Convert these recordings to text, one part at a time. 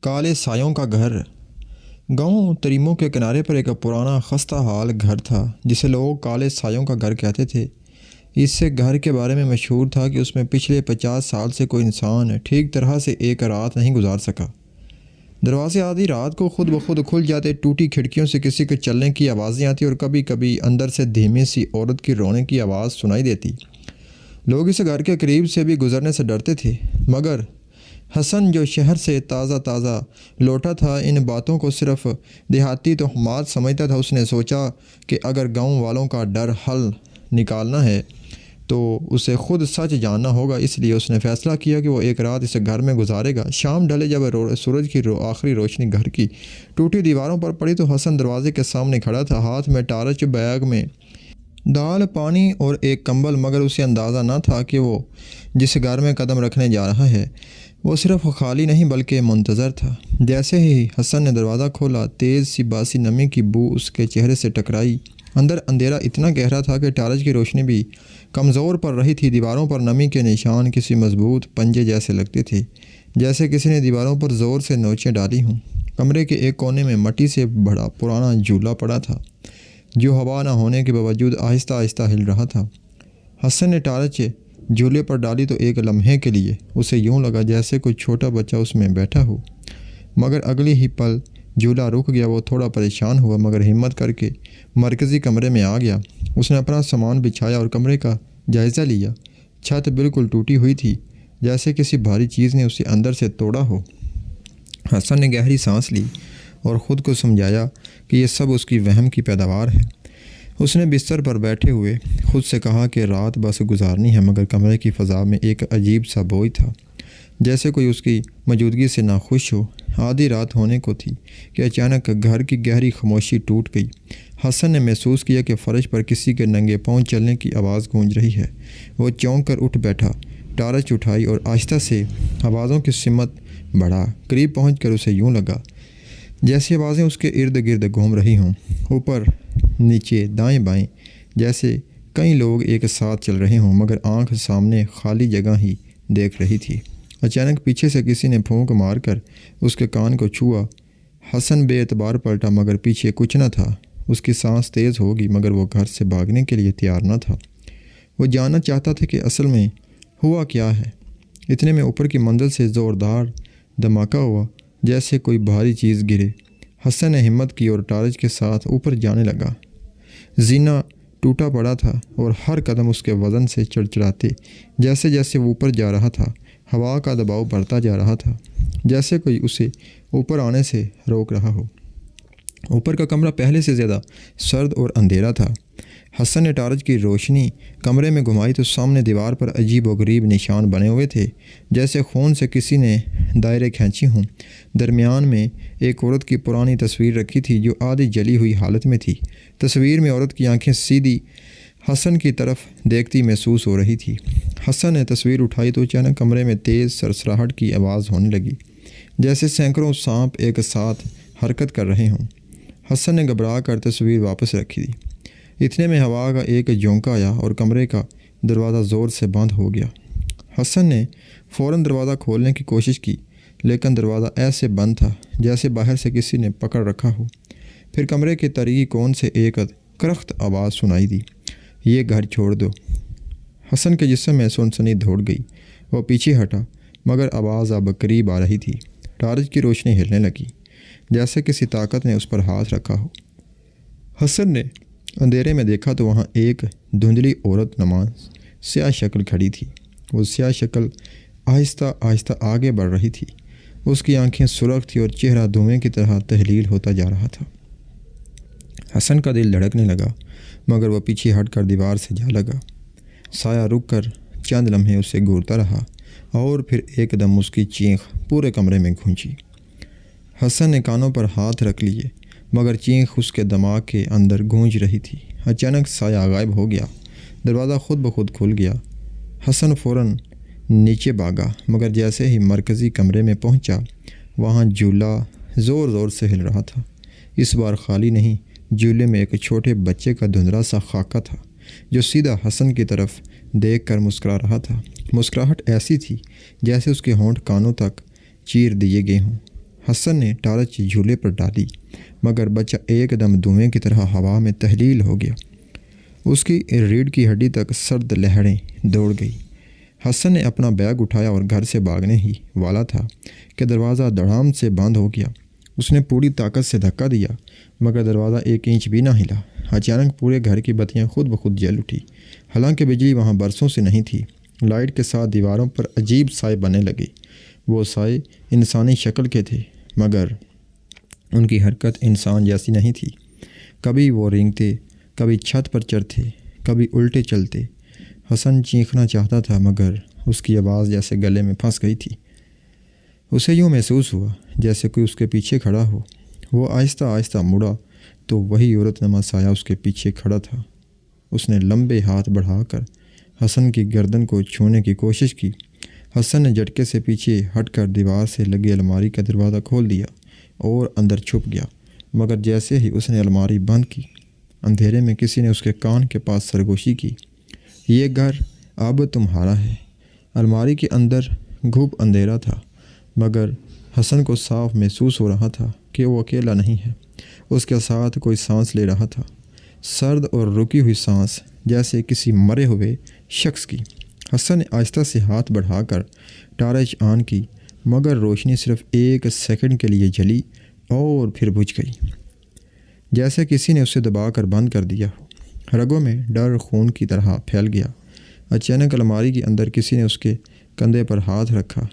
کالے سایوں کا گھر۔ گاؤں تریموں کے کنارے پر ایک پرانا خستہ حال گھر تھا جسے لوگ کالے سایوں کا گھر کہتے تھے۔ اس سے گھر کے بارے میں مشہور تھا کہ اس میں پچھلے 50 سال سے کوئی انسان ٹھیک طرح سے ایک رات نہیں گزار سکا۔ دروازے آدھی رات کو خود بخود کھل جاتے، ٹوٹی کھڑکیوں سے کسی کے چلنے کی آوازیں آتی اور کبھی کبھی اندر سے دھیمی سی عورت کی رونے کی آواز سنائی دیتی۔ لوگ اس گھر کے قریب سے بھی گزرنے سے ڈرتے تھے، مگر حسن جو شہر سے تازہ لوٹا تھا ان باتوں کو صرف دیہاتی توہمات سمجھتا تھا۔ اس نے سوچا کہ اگر گاؤں والوں کا ڈر حل نکالنا ہے تو اسے خود سچ جاننا ہوگا، اس لیے اس نے فیصلہ کیا کہ وہ ایک رات اس گھر میں گزارے گا۔ شام ڈھلے جب سورج کی آخری روشنی گھر کی ٹوٹی دیواروں پر پڑی تو حسن دروازے کے سامنے کھڑا تھا، ہاتھ میں ٹارچ، بیگ میں دال، پانی اور ایک کمبل، مگر اسے اندازہ نہ تھا کہ وہ جس گھر میں قدم رکھنے جا رہا ہے وہ صرف خالی نہیں بلکہ منتظر تھا۔ جیسے ہی حسن نے دروازہ کھولا، تیز سی باسی نمی کی بو اس کے چہرے سے ٹکرائی۔ اندر اندھیرا اتنا گہرا تھا کہ ٹارچ کی روشنی بھی کمزور پڑ رہی تھی۔ دیواروں پر نمی کے نشان کسی مضبوط پنجے جیسے لگتے تھے، جیسے کسی نے دیواروں پر زور سے نوچیں ڈالی ہوں۔ کمرے کے ایک کونے میں مٹی سے بڑا پرانا جھولا پڑا تھا جو ہوا نہ ہونے کے باوجود آہستہ آہستہ ہل رہا تھا۔ حسن نے ٹارچ جھولے پر ڈالی تو ایک لمحے کے لیے اسے یوں لگا جیسے کوئی چھوٹا بچہ اس میں بیٹھا ہو، مگر اگلی ہی پل جھولا رک گیا۔ وہ تھوڑا پریشان ہوا مگر ہمت کر کے مرکزی کمرے میں آ گیا۔ اس نے اپنا سامان بچھایا اور کمرے کا جائزہ لیا۔ چھت بالکل ٹوٹی ہوئی تھی، جیسے کسی بھاری چیز نے اسے اندر سے توڑا ہو۔ حسن نے گہری سانس لی اور خود کو سمجھایا کہ یہ سب اس کی وہم کی پیداوار ہے۔ اس نے بستر پر بیٹھے ہوئے خود سے کہا کہ رات بس گزارنی ہے، مگر کمرے کی فضا میں ایک عجیب سا بوجھ تھا، جیسے کوئی اس کی موجودگی سے ناخوش ہو۔ آدھی رات ہونے کو تھی کہ اچانک گھر کی گہری خاموشی ٹوٹ گئی۔ حسن نے محسوس کیا کہ فرش پر کسی کے ننگے پاؤں چلنے کی آواز گونج رہی ہے۔ وہ چونک کر اٹھ بیٹھا، ٹارچ اٹھائی اور آہستہ سے آوازوں کی سمت بڑھا۔ قریب پہنچ کر اسے یوں لگا جیسی آوازیں اس کے ارد گرد گھوم رہی ہوں، اوپر نیچے دائیں بائیں، جیسے کئی لوگ ایک ساتھ چل رہے ہوں، مگر آنکھ سامنے خالی جگہ ہی دیکھ رہی تھی۔ اچانک پیچھے سے کسی نے پھونک مار کر اس کے کان کو چھوا۔ حسن بے اعتبار پلٹا مگر پیچھے کچھ نہ تھا۔ اس کی سانس تیز ہوگی مگر وہ گھر سے بھاگنے کے لیے تیار نہ تھا۔ وہ جاننا چاہتا تھا کہ اصل میں ہوا کیا ہے۔ اتنے میں اوپر کی منزل سے زوردار دھماکہ ہوا، جیسے کوئی بھاری چیز گرے۔ حسن نے ہمت کی اور ٹارچ کے ساتھ اوپر جانے لگا۔ زینہ ٹوٹا پڑا تھا اور ہر قدم اس کے وزن سے چڑچڑاتے۔ جیسے جیسے وہ اوپر جا رہا تھا ہوا کا دباؤ بڑھتا جا رہا تھا، جیسے کوئی اسے اوپر آنے سے روک رہا ہو۔ اوپر کا کمرہ پہلے سے زیادہ سرد اور اندھیرا تھا۔ حسن نے ٹارچ کی روشنی کمرے میں گھمائی تو سامنے دیوار پر عجیب و غریب نشان بنے ہوئے تھے، جیسے خون سے کسی نے دائرے کھینچی ہوں۔ درمیان میں ایک عورت کی پرانی تصویر رکھی تھی جو آدھی جلی ہوئی حالت میں تھی۔ تصویر میں عورت کی آنکھیں سیدھی حسن کی طرف دیکھتی محسوس ہو رہی تھی۔ حسن نے تصویر اٹھائی تو اچانک کمرے میں تیز سرسراہٹ کی آواز ہونے لگی، جیسے سینکڑوں سانپ ایک ساتھ حرکت کر رہے ہوں۔ حسن نے گھبرا کر تصویر واپس رکھی دی۔ اتنے میں ہوا کا ایک جھونکا آیا اور کمرے کا دروازہ زور سے بند ہو گیا۔ حسن نے فوراً دروازہ کھولنے کی کوشش کی، لیکن دروازہ ایسے بند تھا جیسے باہر سے کسی نے پکڑ رکھا ہو۔ پھر کمرے کے تاریکی کون سے ایک کرخت آواز سنائی دی، یہ گھر چھوڑ دو۔ حسن کے جسم میں سنسنی دوڑ گئی۔ وہ پیچھے ہٹا مگر آواز اب قریب آ رہی تھی۔ ٹارچ کی روشنی ہلنے لگی، جیسے کسی طاقت نے اس پر ہاتھ رکھا ہو۔ حسن نے اندھیرے میں دیکھا تو وہاں ایک دھندلی عورت نما سیاہ شکل کھڑی تھی۔ وہ سیاہ شکل آہستہ آہستہ آگے بڑھ رہی تھی۔ اس کی آنکھیں سرخ تھیں اور چہرہ دھوئیں کی طرح تحلیل ہوتا جا رہا تھا۔ حسن کا دل دھڑکنے لگا مگر وہ پیچھے ہٹ کر دیوار سے جا لگا۔ سایہ رک کر چند لمحے اسے گھورتا رہا اور پھر ایک دم اس کی چینخ پورے کمرے میں گونجی۔ حسن نے کانوں پر ہاتھ رکھ لیے مگر چینخ اس کے دماغ کے اندر گونج رہی تھی۔ اچانک سایہ غائب ہو گیا، دروازہ خود بخود کھل گیا۔ حسن فوراً نیچے بھاگا مگر جیسے ہی مرکزی کمرے میں پہنچا وہاں جھولا زور زور سے ہل رہا تھا۔ اس بار خالی نہیں، جھولے میں ایک چھوٹے بچے کا دھندلا سا خاکہ تھا جو سیدھا حسن کی طرف دیکھ کر مسکرا رہا تھا۔ مسکراہٹ ایسی تھی جیسے اس کے ہونٹ کانوں تک چیر دیے گئے ہوں۔ حسن نے ٹارچ جھولے پر ڈالی مگر بچہ ایک دم دھوئیں کی طرح ہوا میں تحلیل ہو گیا۔ اس کی ریڑھ کی ہڈی تک سرد لہریں دوڑ گئی۔ حسن نے اپنا بیگ اٹھایا اور گھر سے بھاگنے ہی والا تھا کہ دروازہ دھڑام سے بند ہو گیا۔ اس نے پوری طاقت سے دھکا دیا مگر دروازہ ایک انچ بھی نہ ہلا۔ اچانک پورے گھر کی بتیاں خود بخود جل اٹھی، حالانکہ بجلی وہاں برسوں سے نہیں تھی۔ لائٹ کے ساتھ دیواروں پر عجیب سائے بننے لگے۔ وہ سائے انسانی شکل کے تھے مگر ان کی حرکت انسان جیسی نہیں تھی۔ کبھی وہ رینگتے، کبھی چھت پر چڑھتے، کبھی الٹے چلتے۔ حسن چیخنا چاہتا تھا مگر اس کی آواز جیسے گلے میں پھنس گئی تھی۔ اسے یوں محسوس ہوا جیسے کوئی اس کے پیچھے کھڑا ہو۔ وہ آہستہ آہستہ مڑا تو وہی عورت نما سایہ اس کے پیچھے کھڑا تھا۔ اس نے لمبے ہاتھ بڑھا کر حسن کی گردن کو چھونے کی کوشش کی۔ حسن نے جھٹکے سے پیچھے ہٹ کر دیوار سے لگی الماری کا دروازہ کھول دیا اور اندر چھپ گیا۔ مگر جیسے ہی اس نے الماری بند کی، اندھیرے میں کسی نے اس کے کان کے پاس سرگوشی کی، یہ گھر اب تمہارا ہے۔ الماری کے اندر گھوپ اندھیرا تھا مگر حسن کو صاف محسوس ہو رہا تھا کہ وہ اکیلا نہیں ہے۔ اس کے ساتھ کوئی سانس لے رہا تھا، سرد اور رکی ہوئی سانس جیسے کسی مرے ہوئے شخص کی۔ حسن نے آہستہ سے ہاتھ بڑھا کر ٹارچ آن کی مگر روشنی صرف ایک سیکنڈ کے لیے جلی اور پھر بجھ گئی، جیسے کسی نے اسے دبا کر بند کر دیا ہو۔ رگوں میں ڈر خون کی طرح پھیل گیا۔ اچانک الماری کے اندر کسی نے اس کے کندھے پر ہاتھ رکھا۔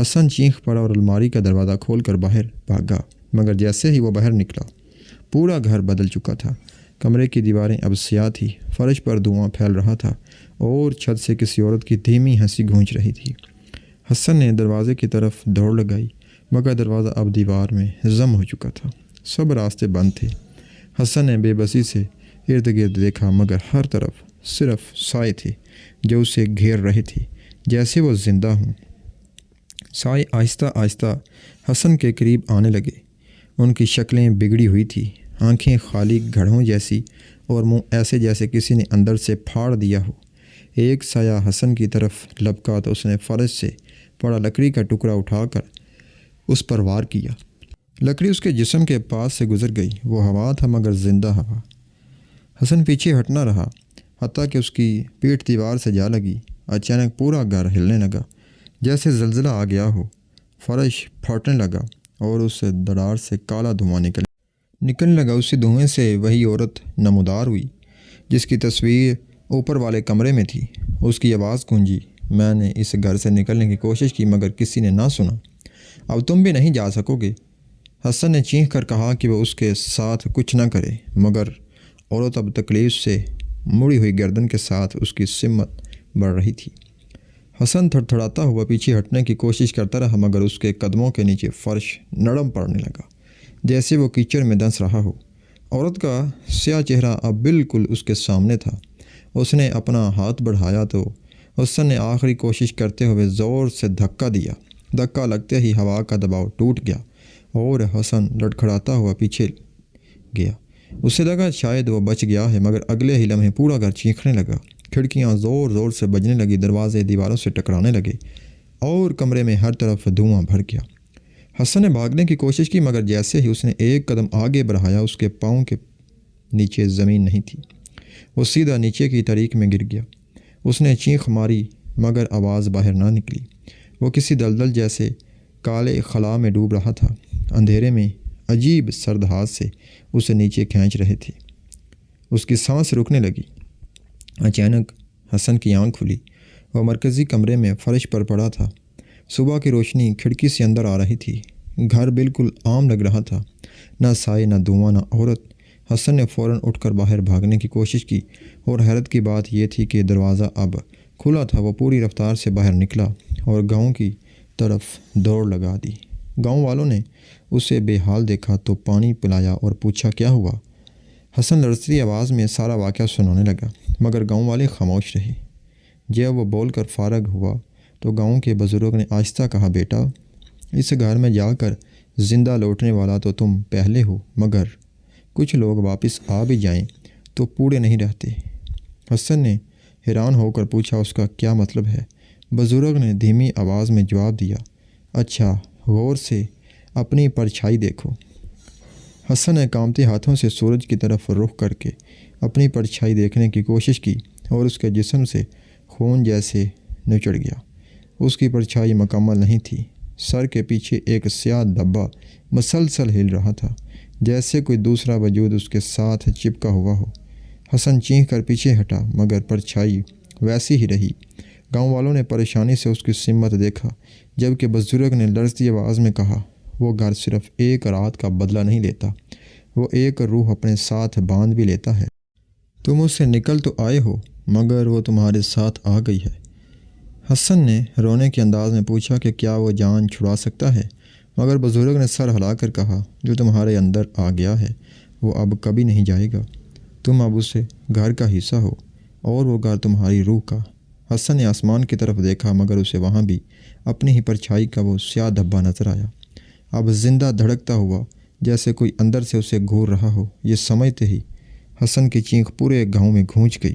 حسن چیخ پڑا اور الماری کا دروازہ کھول کر باہر بھاگا مگر جیسے ہی وہ باہر نکلا، پورا گھر بدل چکا تھا۔ کمرے کی دیواریں اب سیاہ تھی، فرش پر دھواں پھیل رہا تھا اور چھت سے کسی عورت کی دھیمی ہنسی گونج رہی تھی۔ حسن نے دروازے کی طرف دوڑ لگائی مگر دروازہ اب دیوار میں ضم ہو چکا تھا، سب راستے بند تھے۔ حسن نے بے بسی سے ارد گرد دیکھا مگر ہر طرف صرف سائے تھے جو اسے گھیر رہے تھے جیسے وہ زندہ ہوں۔ سائے آہستہ آہستہ حسن کے قریب آنے لگے۔ ان کی شکلیں بگڑی ہوئی تھیں، آنکھیں خالی گھڑوں جیسی اور منہ ایسے جیسے کسی نے اندر سے پھاڑ دیا ہو۔ ایک سایہ حسن کی طرف لپکا تو اس نے فرش سے پڑا لکڑی کا ٹکڑا اٹھا کر اس پر وار کیا۔ لکڑی اس کے جسم کے پاس سے گزر گئی۔ وہ ہوا تھا مگر زندہ ہوا۔ حسن پیچھے ہٹنا رہا حتیٰ کہ اس کی پیٹھ دیوار سے جا لگی۔ اچانک پورا گھر ہلنے لگا جیسے زلزلہ آ گیا ہو۔ فرش پھٹنے لگا اور اس دراڑ سے کالا دھواں نکلنے لگا۔ اسی دھوئیں سے وہی عورت نمودار ہوئی جس کی تصویر اوپر والے کمرے میں تھی۔ اس کی آواز گونجی، میں نے اس گھر سے نکلنے کی کوشش کی مگر کسی نے نہ سنا، اب تم بھی نہیں جا سکو گے۔ حسن نے چیخ کر کہا کہ وہ اس کے ساتھ کچھ نہ کرے مگر عورت اب تکلیف سے مڑی ہوئی گردن کے ساتھ اس کی سمت بڑھ رہی تھی۔ حسن تھڑ تھڑاتا ہوا پیچھے ہٹنے کی کوشش کرتا رہا مگر اس کے قدموں کے نیچے فرش نرم پڑنے لگا جیسے وہ کیچڑ میں دنس رہا ہو۔ عورت کا سیاہ چہرہ اب بالکل اس کے سامنے تھا۔ اس نے اپنا ہاتھ بڑھایا تو حسن نے آخری کوشش کرتے ہوئے زور سے دھکا دیا۔ دھکا لگتے ہی ہوا کا دباؤ ٹوٹ گیا اور حسن لڑکھڑاتا ہوا پیچھے گیا۔ اسے لگا شاید وہ بچ گیا ہے مگر اگلے ہی لمحے پورا گھر چیخنے لگا۔ کھڑکیاں زور زور سے بجنے لگی، دروازے دیواروں سے ٹکرانے لگے اور کمرے میں ہر طرف دھواں بھر گیا۔ حسن نے بھاگنے کی کوشش کی مگر جیسے ہی اس نے ایک قدم آگے بڑھایا اس کے پاؤں کے نیچے زمین نہیں تھی۔ وہ سیدھا نیچے کی تاریکی میں گر گیا۔ اس نے چیخ ماری مگر آواز باہر نہ نکلی۔ وہ کسی دلدل جیسے کالے خلا میں ڈوب رہا تھا۔ اندھیرے میں عجیب سرد ہاتھ سے اسے نیچے کھینچ رہے تھے۔ اس کی سانس رکنے لگی۔ اچانک حسن کی آنکھ کھلی۔ وہ مرکزی کمرے میں فرش پر پڑا تھا۔ صبح کی روشنی کھڑکی سے اندر آ رہی تھی۔ گھر بالکل عام لگ رہا تھا، نہ سائے، نہ دھواں، نہ عورت۔ حسن نے فوراً اٹھ کر باہر بھاگنے کی کوشش کی اور حیرت کی بات یہ تھی کہ دروازہ اب کھلا تھا۔ وہ پوری رفتار سے باہر نکلا اور گاؤں کی طرف دوڑ لگا دی۔ گاؤں والوں نے اسے بے حال دیکھا تو پانی پلایا اور پوچھا کیا ہوا۔ حسن لرزتی آواز میں سارا واقعہ سنانے لگا مگر گاؤں والے خاموش رہے۔ جب وہ بول کر فارغ ہوا تو گاؤں کے بزرگ نے آہستہ کہا، بیٹا، اس گھر میں جا کر زندہ لوٹنے والا تو تم پہلے ہو مگر کچھ لوگ واپس آ بھی جائیں تو پورے نہیں رہتے۔ حسن نے حیران ہو کر پوچھا، اس کا کیا مطلب ہے؟ بزرگ نے دھیمی آواز میں جواب دیا، اچھا غور سے اپنی پرچھائی دیکھو۔ حسن نے کانپتے ہاتھوں سے سورج کی طرف رخ کر کے اپنی پرچھائی دیکھنے کی کوشش کی اور اس کے جسم سے خون جیسے نچڑ گیا۔ اس کی پرچھائی مکمل نہیں تھی۔ سر کے پیچھے ایک سیاہ دھبا مسلسل ہل رہا تھا، جیسے کوئی دوسرا وجود اس کے ساتھ چپکا ہوا ہو۔ حسن چینخ کر پیچھے ہٹا، مگر پرچھائی ویسی ہی رہی۔ گاؤں والوں نے پریشانی سے اس کی سمت دیکھا، جبکہ بزرگ نے لرزتی آواز میں کہا، وہ گھر صرف ایک رات کا بدلہ نہیں لیتا، وہ ایک روح اپنے ساتھ باندھ بھی لیتا ہے۔ تم اس سے نکل تو آئے ہو، مگر وہ تمہارے ساتھ آ گئی ہے۔ حسن نے رونے کے انداز میں پوچھا کہ کیا وہ جان چھڑا سکتا ہے، مگر بزرگ نے سر ہلا کر کہا، جو تمہارے اندر آ گیا ہے وہ اب کبھی نہیں جائے گا۔ تم اب اسے گھر کا حصہ ہو اور وہ گھر تمہاری روح کا۔ حسن نے آسمان کی طرف دیکھا، مگر اسے وہاں بھی اپنی ہی پرچھائی کا وہ سیاہ دھبا نظر آیا، اب زندہ دھڑکتا ہوا، جیسے کوئی اندر سے اسے گھور رہا ہو۔ یہ سمجھتے ہی حسن کی چینخ پورے گاؤں میں گونج گئی۔